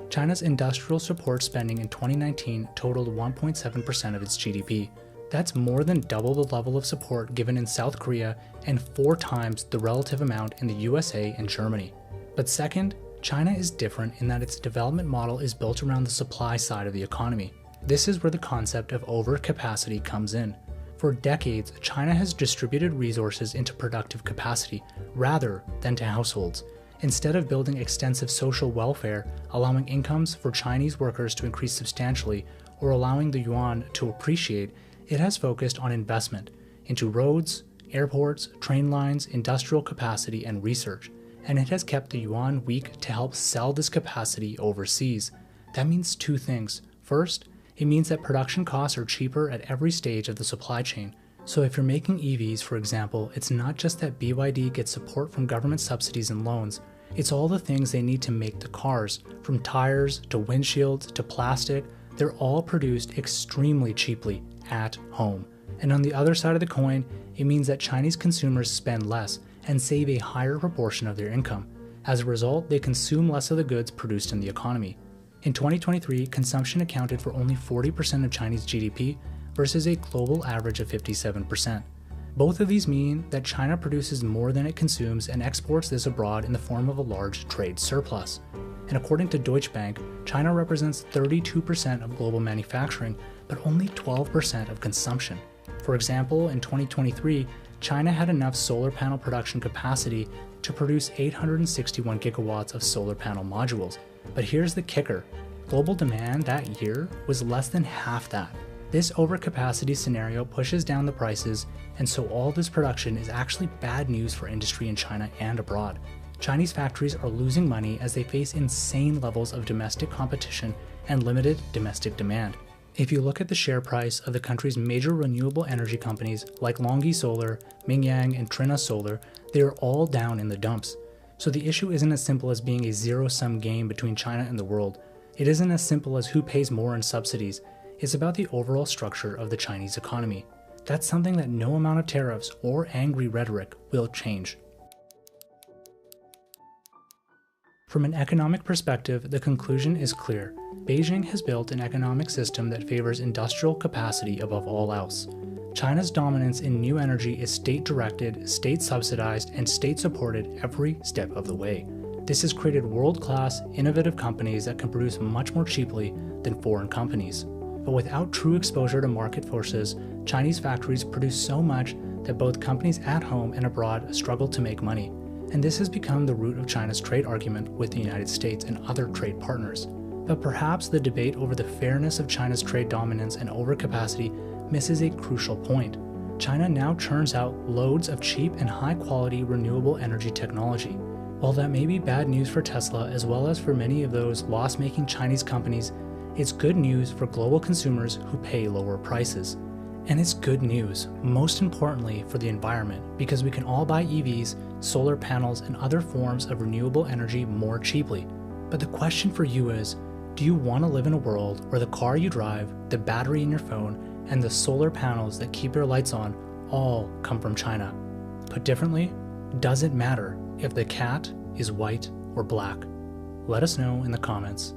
China's industrial support spending in 2019 totaled 1.7% of its GDP. That's more than double the level of support given in South Korea and 4 times the relative amount in the USA and Germany. But second, China is different in that its development model is built around the supply side of the economy. This is where the concept of overcapacity comes in. For decades, China has distributed resources into productive capacity rather than to households. Instead of building extensive social welfare, allowing incomes for Chinese workers to increase substantially, or allowing the yuan to appreciate, it has focused on investment into roads, airports, train lines, industrial capacity, and research. And it has kept the yuan weak to help sell this capacity overseas. That means 2 things. First, it means that production costs are cheaper at every stage of the supply chain. So if you're making EVs, for example, it's not just that BYD gets support from government subsidies and loans, it's all the things they need to make the cars, from tires to windshields to plastic. They're all produced extremely cheaply at home. And on the other side of the coin, it means that Chinese consumers spend less and save a higher proportion of their income. As a result, they consume less of the goods produced in the economy. In 2023, consumption accounted for only 40% of Chinese GDP versus a global average of 57%. Both of these mean that China produces more than it consumes and exports this abroad in the form of a large trade surplus. And according to Deutsche Bank, China represents 32% of global manufacturing, but only 12% of consumption. For example, in 2023, China had enough solar panel production capacity to produce 861 gigawatts of solar panel modules. But here's the kicker: global demand that year was less than half that. This overcapacity scenario pushes down the prices, and so all this production is actually bad news for industry in China and abroad. Chinese factories are losing money as they face insane levels of domestic competition and limited domestic demand. If you look at the share price of the country's major renewable energy companies like LONGi Solar, Mingyang, and Trina Solar, they are all down in the dumps. So the issue isn't as simple as being a zero-sum game between China and the world. It isn't as simple as who pays more in subsidies. It's about the overall structure of the Chinese economy. That's something that no amount of tariffs or angry rhetoric will change. From an economic perspective, the conclusion is clear. Beijing has built an economic system that favors industrial capacity above all else. China's dominance in new energy is state-directed, state-subsidized, and state-supported every step of the way. This has created world-class, innovative companies that can produce much more cheaply than foreign companies. But without true exposure to market forces, Chinese factories produce so much that both companies at home and abroad struggle to make money. And this has become the root of China's trade argument with the United States and other trade partners. But perhaps the debate over the fairness of China's trade dominance and overcapacity misses a crucial point. China now churns out loads of cheap and high-quality renewable energy technology. While that may be bad news for Tesla as well as for many of those loss-making Chinese companies, it's good news for global consumers who pay lower prices. And it's good news, most importantly, for the environment, because we can all buy EVs, solar panels, and other forms of renewable energy more cheaply. But the question for you is, do you want to live in a world where the car you drive, the battery in your phone, and the solar panels that keep your lights on all come from China? Put differently, does it matter if the cat is white or black? Let us know in the comments.